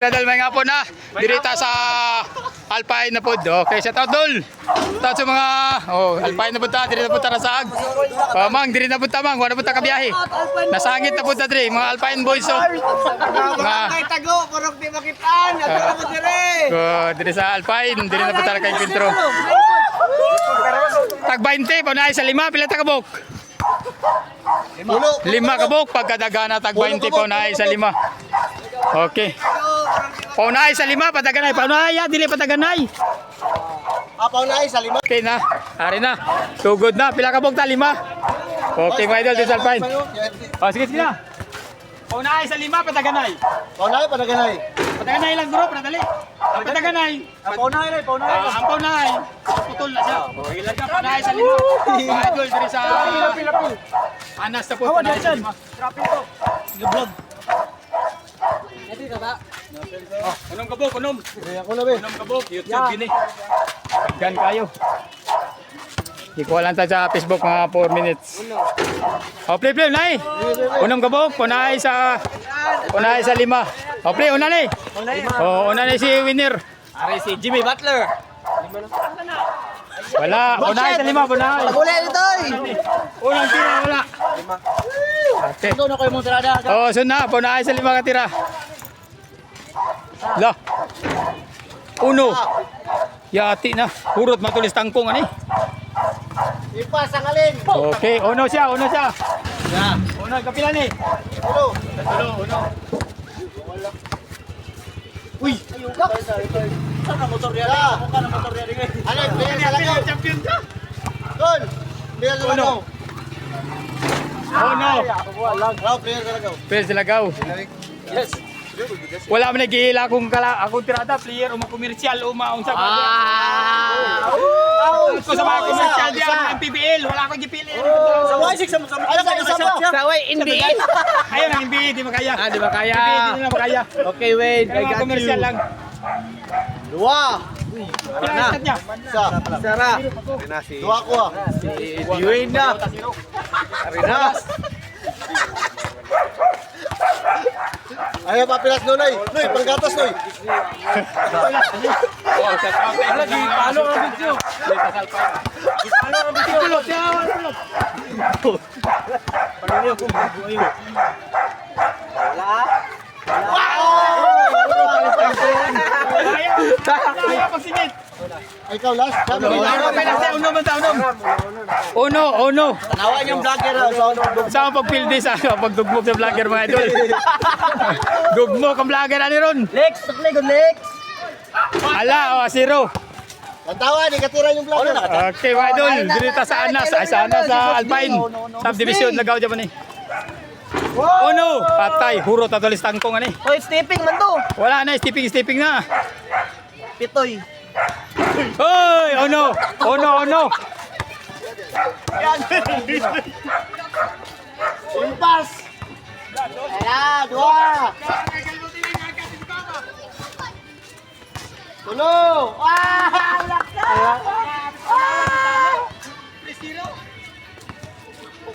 Dadal may nga po na dirita sa Alpine na po. Okay, shout out dol. Shout sa mga Alpine na punta, diri na punta na saag. Mang, diri na punta mang, wala punta ka biyahe. Nasangit na punta diri, mga Alpine boys so. Mga tago, kurog di makitaan, ato mo dire. Diri sa Alpine, diri na punta kay Pintro. Tag 20 pa na sa 5 pila ta kabok. 5 kabok pagkadagana tag 20 pa na sa 5. Okay. Paunay sa 5 pataganay, paunay dili pataganay. Paunay sa 5. Okay na. Ari na. Sugod na pila ka bugta 5. Okay, mga idol sa Alpine. Sige na. Paunay sa 5 pataganay. Paunay pataganay. Pataganay lang bro, dali. Ang pataganay. Paunay. Ang paunay. Putol na siya. Ilan ka paunay sa 5. Mga idol diri sa Anas na po. Trapin ko. Vlog. Unong kabok, unom. Ako na be. Unong kabok, YouTube gini. Gan kayo. Di ko alam sa Facebook mga 4 minutes. Play, nai. Unong kabok, punay sa 5. Play, una ni. Una ni si winner. Ari si Jimmy Butler. Wala, punay sa 5, punay. Paguli dito. Unang tira, wala. Okay. Ito na ko yung tirada. Sunna, punay sa 5 ka tira. Lah. Uno. Yati na. Hurot matulis tangkong ani. Ipas ang alin. Okay, uno siya. Ya. Uno, kapila ni. Uno. Uno. Uy, ayuga. Sana motor dia. Bukan na motor dia dingi. Alin, player sa lagaw. Champion ka. Tol. Player sa lagaw. Uno. Raw player sa lagaw. Pwede sila gaw. Yes. Wala man nagihila akong tirada player o komersyal o maunsa ba. Ko sa mga komersyal diyan ang PBL, wala ko gipili. Sa Wisik sa Sa way NBA. Ayun ang NBA di makaya. Di ba kaya? PBL di na makaya. Okay, Wade. I Mga got komersyal you. lang. Dua. Kaya niya. Sa. Sara. Dua ko ah. Si Wade na. Arena. Ayaw papilas Noy. Noy, panggatas Noy. Palo ang video. Palo ang video. Kulot siya. Paano kung bago ayo? Kaya pagsingit. Ikaw last. Uno. Tanawan yung vlogger ah. Sa pagpildi sa pagdugmog sa vlogger mga idol. Dugmog ang vlogger ani ron. Lex, sakli good Lex. Ala, 0. Tantawan, ikatira yung vlogger. Okay, mga idol, dito sa Anas, sa Alpine. Subdivision nagaw diyan ni. Uno, patay, hurot at alis tangkong ani. Hoy, stepping man to. Wala na, stepping na. Pitoy. Hoy, uno. Impas. Ala, dua. Tulo.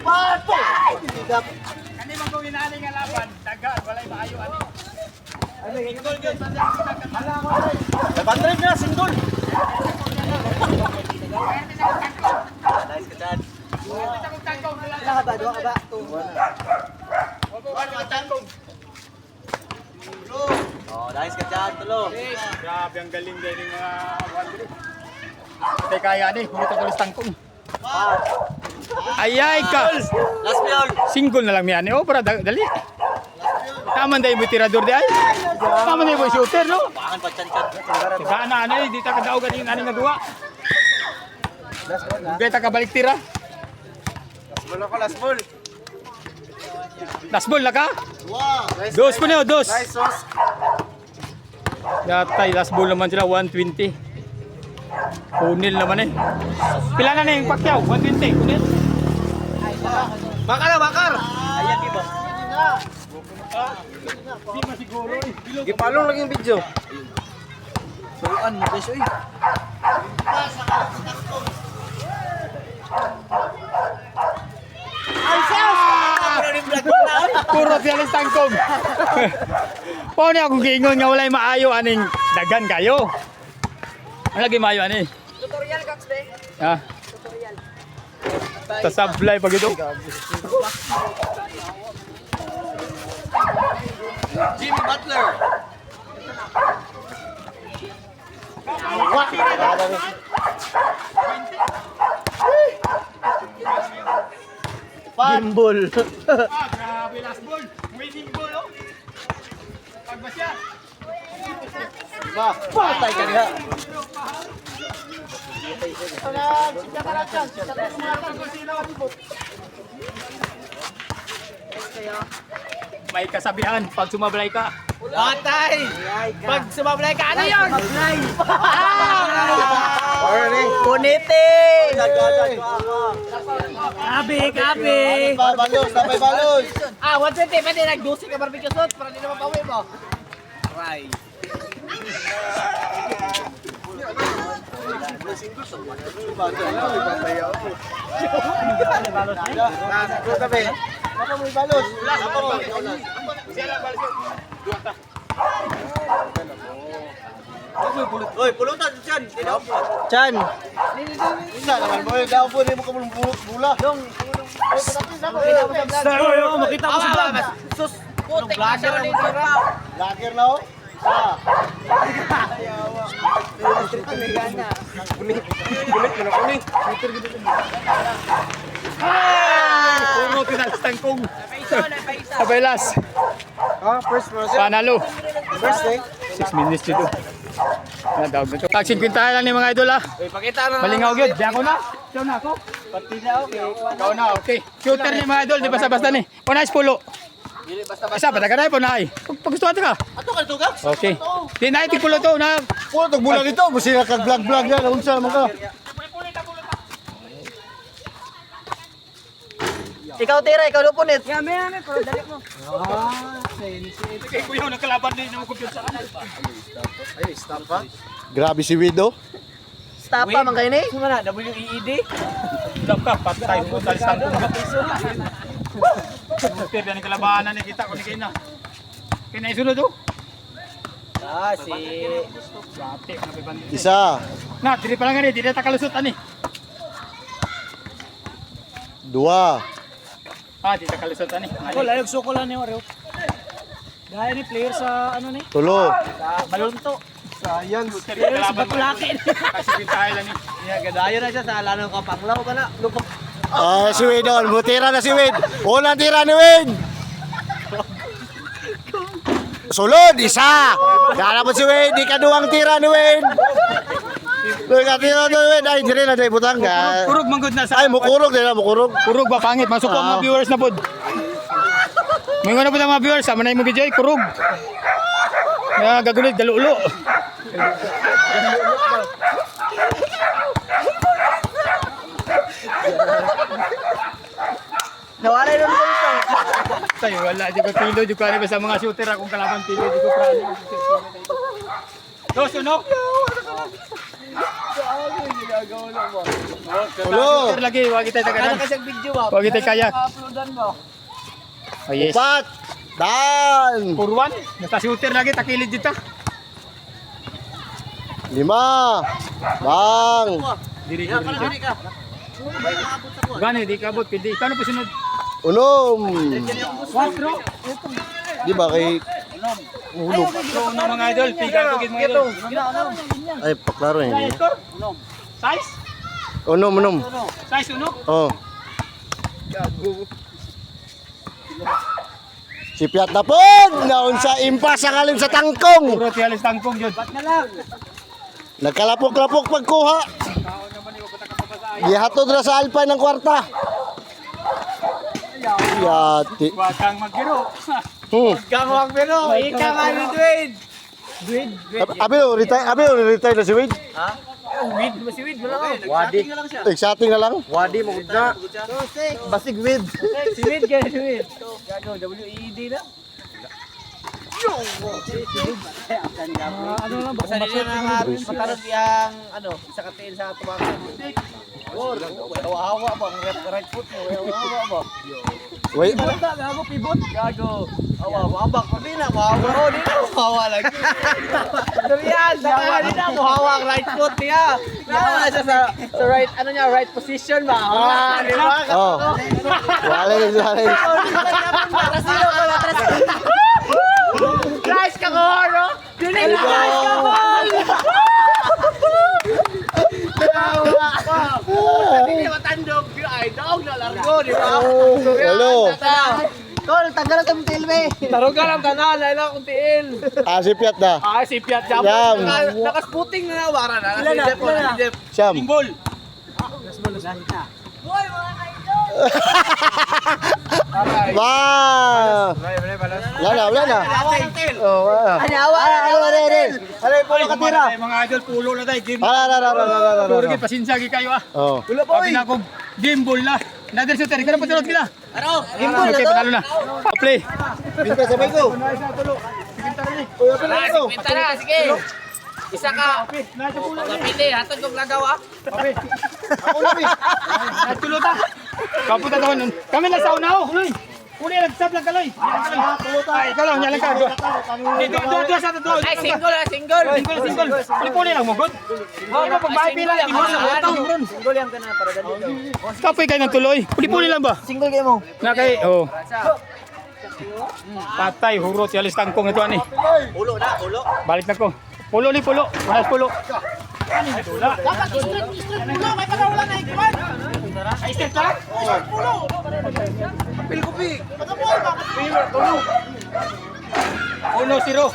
Patay. Kani man kung inaani nga laban, dagan, walay maayo ani. Single gyud sa Bandrip na, single. Ilang ka ba? Dua ka ba? Oh, nice ka dyan, tulo. Grabe ang galing din ng mga Wandri. Patay kaya ni, hurot at alis tangkong. Ayay ka. Last piol. Single na lang yan. Para dali. Taman dahil mo tirador di ay. Taman dahil mo shooter, no? Pangan pagchan-chan. Saan na, di ta kadaog yung aning nagawa. Gaya ta kabalik tira. Last ball. Last ball na ka? Wow. Dos po niyo, dos. Nice sauce. Yatay, last ball naman sila, 120. Kunil naman eh. Pila na yung Pacquiao? 120, kunil. Bakar na, bakar. Ayan, diba? Di masiguro eh. Gipalong lang yung video. Suruan mo guys, oy. Ay, sauce! Puro tiyalis tangkong. Paano akong giingon nga walay maayo aning dagan kayo? Ang lagi maayo ani? Tutorial Cox be. Ha? Tutorial. Tasablay pag ito. Jimmy Butler. Gimbal. Grabe last ball. Winning ball oh. Pagbasya. Patay ka nga. May kasabihan pag sumablay ka. Patay! Pag sumablay ka, ano yun? Sumablay! Puniti! Kabe! Balos, napay balos. 120, pwede nag-12 ka barbecue sauce para di naman pauwi mo. Try. Napay balos. Oy, pulutan dyan. Chan! Isa naman mo, daw po rin mo kamulong bula. Makita mo sa vlog. Sus! Anong vlogger ang tira? Lager na oh. Isa. Puro tiyalis tangkong. Abelas. First person. Panalo. First day. 6 minutes dito. Na daw dito. Tag 50 lang ni mga idol ah. Pakita na. Malingaw gyud. Diyan ko na. Ikaw na ako. Pati na, okay. Ikaw na, okay. Shooter ni mga idol, di basta-basta ni. Punay pulo. Isa, pataga na po na ay. Pag gusto ka. Ato ka ito, Gaps? Okay. Di na iti pulo to na. Pulo tog bulan dito, mo sila kag vlog yan, unsa man ka. Ikaw tira, ikaw lupunit. Yame, pero dali mo. Kay kuya nang kalaban ni mo kumpiyansa. Grabe si Wido. Stop pa man kayo ni. Sumana, WEED. Dap ka, patay mo talis tangkong. Shooter yan ang kalabanan ni kita ko ni kina. Kina isunod oh. Si Bate, nabibandi. Isa, Na, dili pa lang ani, dili ta kalusot ani. dua, Di ta kalusot ani. layog sukulan ni Oreo. Gaya ni player sa ano ni? tulo. Balunto. Sayang. Shooter yung kalaban mo. Batulaki. Kasi pintahay lang ni. Ya, gadayo na siya sa lanang kapanglaw ka na. Lukop. Si Wade on, butira na si Wade. Unang tira ni Wade. Sulod, isa. Dala mo si Wade, ikaduhang tira ni Wade. Ikaduhang tira ni Wade. Ay, dire na, day butang ka. Kurog manggod na sa. Ay, mukurog, dire na, mukurog. Kurog ba pangit? Masuk po ang mga viewers na pod. Mga na po ang mga viewers, sama na yung video, kurog. Nga gagulit, galulo. Nawala yung bulto. Tayo, wala. Di ko pilo, di ko ano sa mga shooter akong kalaban pilo, di ko prano. Dos, uno. Tulo. Shooter lagi, wag kita Ano tagalan. kasi ang video ba? Wag kita kayak. Uploadan mo. Oh yes. Pat. Dan. Purwan, nasa shooter lagi, takilid dito. Lima. Bang. Diri ko diri. Gani, di ka abot, pindi. Kano pa sunod? Unom. 4. Di ba kay hulog? So, no mga idol, piga ko gid mga idol. Ay, paklaro yun. Size? Unom, unom. Size uno? Oh. Si Piat na po! Naun sa impas ang alin sa tangkong! Puro tiyalis tangkong yun. Nagkalapok-lapok pagkuha. Gihatod na sa alpay ng kwarta. Yati. Huwag kang magbiro. Kamang pero, ikaw nga ni Dwayne. Abi, retire na si Wade. Weed mo si Weed mo lang. Wadi. Exciting na lang. Wadi mo na. Basig Weed. Si Weed kaya si Weed. Gago, WEED na. Ano lang, baka matarot yung ano, isa katiin sa tumakbo. Hawa-hawa ba? Ang right foot mo, hawa-hawa ba? Wait. Gago, pivot. Gago. Wabak pa din na. Wawak. Di na mahawa lagi. Durian, di na mahawak. Right foot niya. Nahawa siya sa right, ano niya, right position ba? Di ba? Oh. Walay. Guys, kakoro! Duling na guys, kakol! Hindi matandog. Ay, dog na largo, di ba? Hello. Tol, tanggal ang tamtil, be. Tarugan ang tanan, ay lang kung tiil. Sipiat na. Si Piat Jam. Jam. Nakasputing na wara na. Ilan na? Siyam. Simbol. Wow. Wala na. Oh, wala. Ano yung pulo katira? Mga idol, pulo na tayo. Game. Ala. Turgid, pasensya gi kayo ah. Oh. Sabi na akong game ball na. Nadir shooter, ikaw na pa tulad kita. Game ball na to? Panalo na. Play. Pinta sabay ko. Pintara, sige. Isa ka. Pagpili, hatag kong lagaw ah. Ako na, Pi. Natulo ta. Kaputa taon nun. Kami lang sa una ho. Uloy. Uli, nagsab lang kaloy. Ay, ikaw lang, nyalang ka. Dua sa to. Ay, single. Single. Puli lang mo, good. Ano, pagbahay pila. Single yan ka na para dali. Kapoy kayo ng tuloy. Puli lang ba? Single kayo mo. Na kay, oh. Patay, hurot. Yalis tangkong ito, ani. Ulo na, ulo. Balik na ko. Pulo. Walas pulo. Dapat straight pulo. May pagkawala na ikiwan. Ay, step ka? Pulo. Kapil ko, Pi. Pagkabuhay ba? Pulo. 1-0.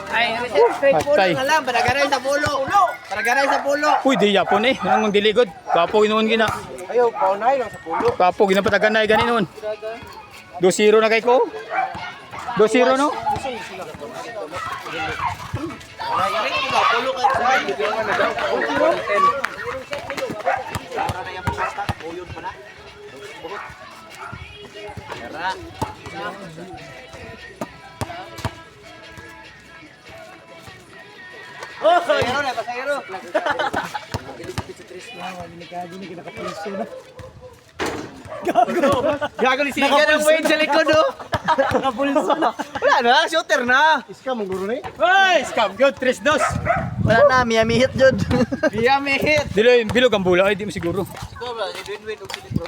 Ay, straight pulo Patay. na lang. Paragaray sa pulo. Paragaray sa pulo. Uy, di yapon eh. Nangang diligod. Kapo ginoon gina. Ayaw, paunay lang sa pulo. Kapo ginapataganay gani noon. 2-0 na kay ko. 2-0 no? Pulo ka sa pasayro. Gago ni Siga ng Wade sa likod, oh. Nakapulso na. Wala na, shooter na. Iska mong guro ni. Hey, scam good. 3-2. Wala na, Miami hit, Jod. Miami hit. Dilo bilog ang bula ay di mo siguro. Siguro, win-win og sili, bro.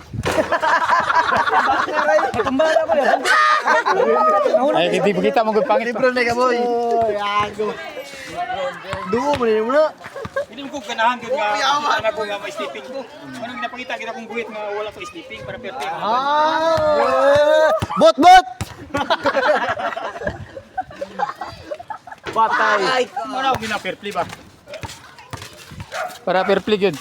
Tumbala ko yan. Ay di kita mo gud pangit. Libro na ka, boy. Yago. Duo mo na muna. Hindi mo ko ganahan gud nga. Ana ko nga ma-sleeping ko. Anong napakita kita kong guhit nga wala ko sleeping para perfect. Bot! Patay. Ano ako gina fair play ba? Para fair play gud.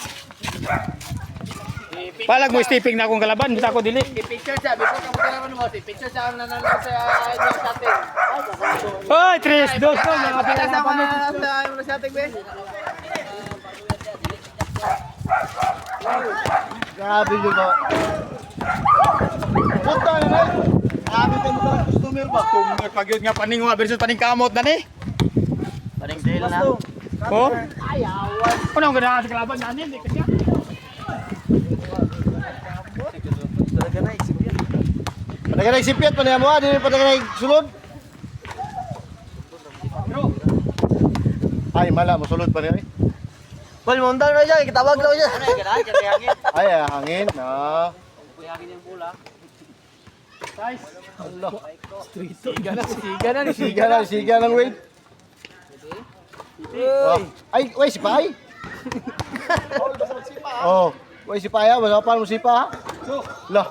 Palag mo sleeping na akong kalaban, basta ako dili. I-picture siya, before ka magkaraman mo, i-picture siya ang nanalo sa ating. Hoy, 3-2 no. Nakapila sa mga sa ating, be. Grabe yun ba? Punta na na. Grabe ka mo customer ba? Tumer pag yun nga paning nga versus paning kamot na ni. Paring drill na. Oh. Ano ang ganahan sa kalaban nanin, di kasi. Padaganay sipiat pa niya mo, di padaganay sulod. Ay, mala mo sulod pa niya. Bal, montan na siya, kitawag daw siya. Ay, hangin na. Guys, Siga ng weight. Ay, way si Pai. Oh, way si Pai, basta pa mo si Pa. Lah.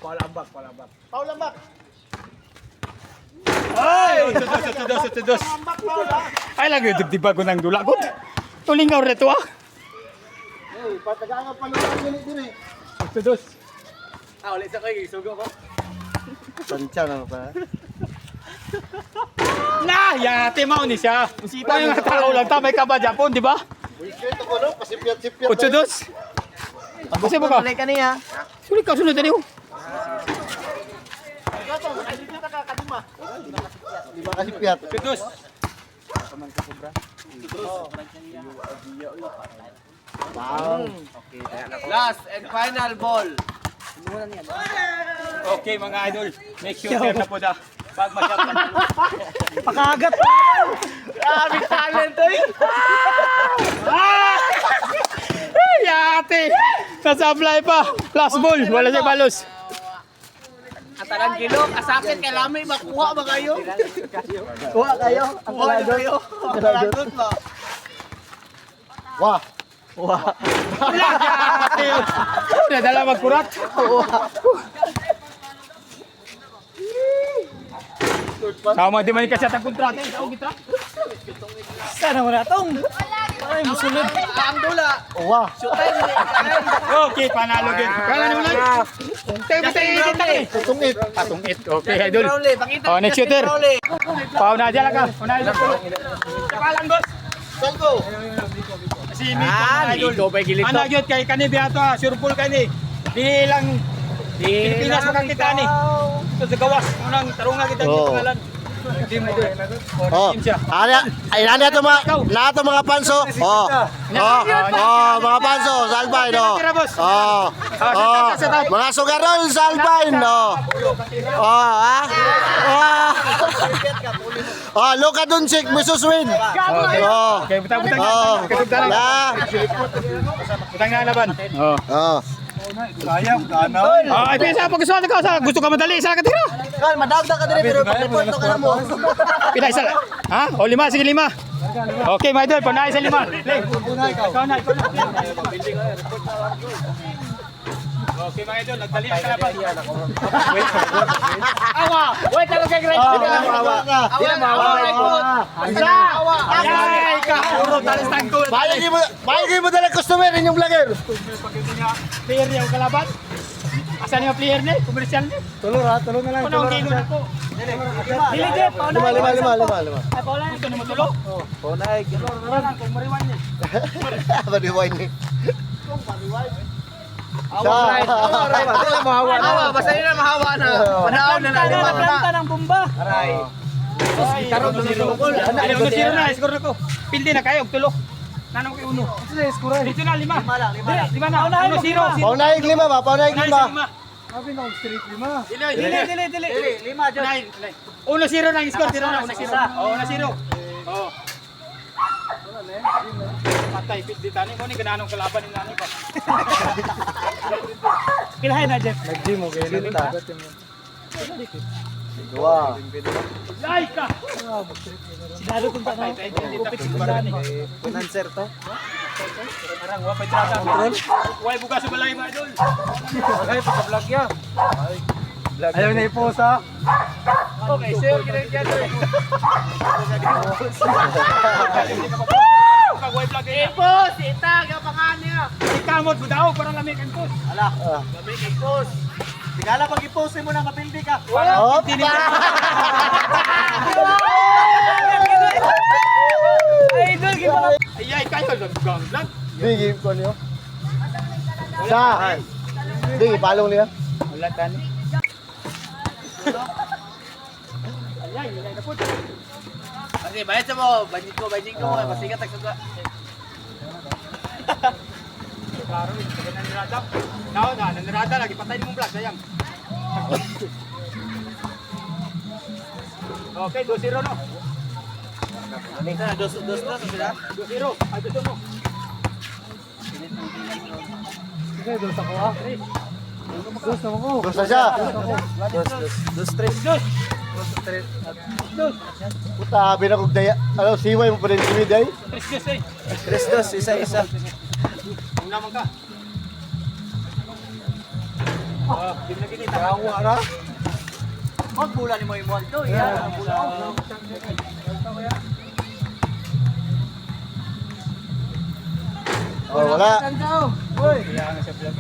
Paulambak. ay, tudos. Ay lang yung dibdiba ko ng dula ko. Tulingaw reto ah. Hey, patagangan pa naman din eh. Tudos. Ulit sa kayo, sugo ko. Tansya na pa. Na, yate mo ni siya. Pa yung tao lang tamay ka ba Japon, di ba? Ito ko no, pasipiat-sipiat. 8-2. Kasi mo ka? Tuloy ka niya. Sulit ka sunod na niyo. Di ba kasipiat? 8-2. Wow. Last and final ball. Okay mga idol, make sure na po da. Pag masyap na. Pakagat pa. Grabe talent eh. Yate! Nasa-apply pa. Last ball. Wala siya balos. Atalang kilo, kasakit kay Lami, makuha ba kayo? Kuha kayo? Kuha kayo? Atalagot ba? Wah. Yate! Nadala magkurat. Tama di man kasi atang kontrata. Sana mo na itong. Ay, musulod. Ang dula. Wah. Shutay mo Okay, panalo din. Kala naman lang. Tayo. Tutungit. Patungit. Okay, idol. Brownlee, pakita. Oh, next shooter. Pauna dyan lang ka. Unahin lang. Kapalan, boss. Salgo. Si Miko, mga idol. Ano yun kay Kanibi ato ha. Surpul ka ni. Bilang Pilipinas makakita ni. Ito sa gawas. Unang tarunga kita Oo. dito pangalan. Hindi mo idol. Oh. Ay nani ato mga panso. Oh. Mga panso, salbain oh. Mga sugarol salbain oh. Luka Doncic, Mrs. Win. Okay, butang-butang na. Kasugdaran. Butang na laban. Oh. Ay, pisa pag gusto ka madali, isa ka tira. Kal, madagdag ka din pero pag-report ka na mo. Pila isa. Ha? O lima, sige lima. Okay, my idol, panay sa lima. Play. Ikaw na. Okay, mga idol, nagdali ang kalaban. Awa! Wait, talaga great. Awa! Ay, ka! Puro talistang ko. Bayagin mo dala customer inyong vlogger. Player niya ang kalaban. Asan yung player niya? Komersyal niya? Tulong na lang. Ano ang game na po? Dili, Jeff. Lima. Ay, Paula, gusto niyo matulog? Ponay, Kung mariwan niya. Badiway ni. alright. Mahawa, basta yun na mahawa na. Panaon na na. Planta ng bomba. Aray. Karon na zero. Ano na zero na, score na ko. Pildi na kayo, tulo. Nanong kay uno. Dito na lima. Lima na. Uno zero. Paunahig lima ba? Paunahig lima. Dili. Lima dyan. Uno zero na yung score. Zero na. Uno zero. Uno zero. Oo. Patay, pildi tani mo ni gananong kalaban ni nani pa. Pilahin na, Jeff. Nag-gym mo kayo na. Dua. Laika! Sinalo kong patay. Upit si Barani. Pinanser to. Parang wapay trata. Huwag buka sa balay ba, idol? Okay, pagka-vlog ya. Ayaw na iposa. Okay, sir, kinagyan to. Pag-wipe vlog eh. Boss, itag ang pangalan niya. Ikamot mo daw, parang lamig ang pus. Ala, gabi kay boss. Tigala pag i-post mo na mapildi ka. Oh, Idol, gimana? Ay, kayo, gang vlog. di game ko niyo. Sa. Di palong niya. Wala tani. Ay, na po. Okay, bayad sa mo. Bajing ko. Masigat tagsuga. Klaro, ito ka nanirada. Nanirada lagi, patay mong vlog, sayang. Okay, 2-0 no. Sana, dos na sila. 2-0, ay gusto mo. Gusto siya. Dos. Puta, binakugdaya. Ano, siway mo pa rin si Miday? 3-2 eh. Dos, isa. Kung naman ka. Di mo nakikita. Kawa na. Magbula ni mo yung monto. Yan, magbula ko. Oh, wala. Kailangan na siya vlog.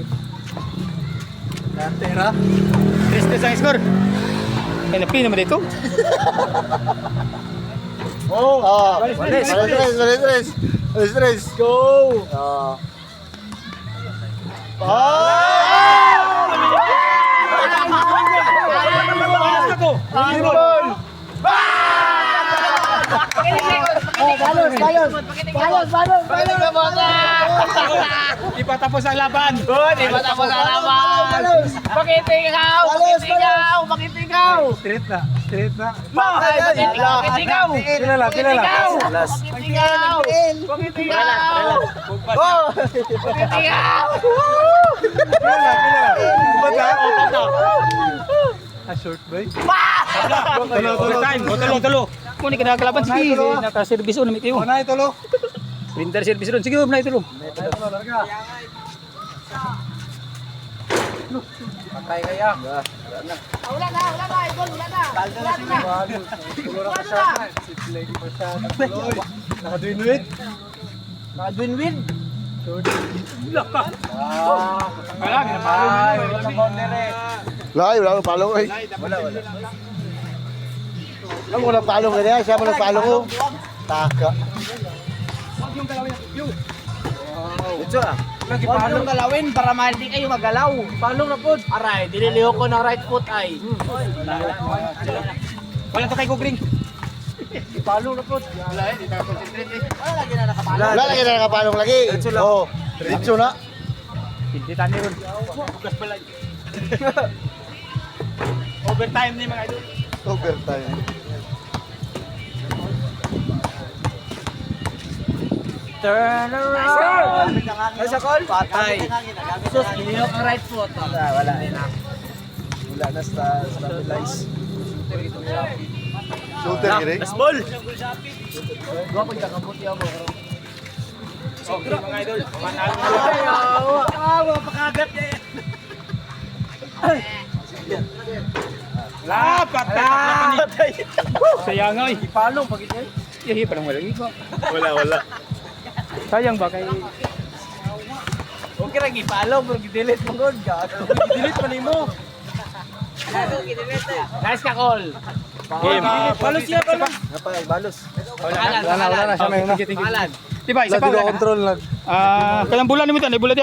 Tera. 3-2 ang score. Kaya naman dito. Oh, Walis. Walis. Go. Oh. Balas ako. Ibon. Bakit ka mo ka? Di pa tapos ang laban. Di ba tapos ang laban? Bakit ikaw? Bakit ikaw? Bakit ikaw? Straight na. Straight na. Bakit ikaw? Kilala. Bakit ikaw? Bakit ikaw? Bakit ikaw? Oh! Bakit ikaw? Ba't ka? Short boy. Overtime. Tulo. Kung hindi ka nakakalaban, sige. Naka-service o namit iyo. Ano ito lo? Printer service ron. Sige, na itulo. Patay kaya. Wala na, idol, wala na. Naka-dwindwit. Naka-dwindwin. Wala, Lai, wala nang palo eh. Wala. Ano ko nang palo ganyan? Siya mo nang palo ko. Taka. Huwag yung galawin para hindi kayo magalaw. Paano na po? Aray, diniliho ko ng right foot ay. Wala to kay Gugring. Paano na po? Wala eh, di tayo concentrate eh. Wala lagi na nakapalo. Wala lagi na nakapalong lagi. Oo. Diretso na. Hindi tani ron. Bukas pala. Overtime ni mga idol. Overtime. Turn around! Ay, sa call? Patay. Sus, diniliho ang right foot. Wala eh. Wala na stabilize. Shooter gini. Ball! Gwa ko kakambuti ako. Okay mga idol. Panalo. Awa, pakagat eh. Patay. Sayang ay. Palong, pagit eh. Yahi pa lang wala iba. Wala. Sayang ba kay Okay lang, ipalong, pero gidelete mo god. Gago. Gidelete pa nimo. Nice ka, call. game? Balos siya, balos. Wala na siya may una. Pangalan. Diba, isa pa wala na. Control lang. Kailang bulan nimo tan, bulan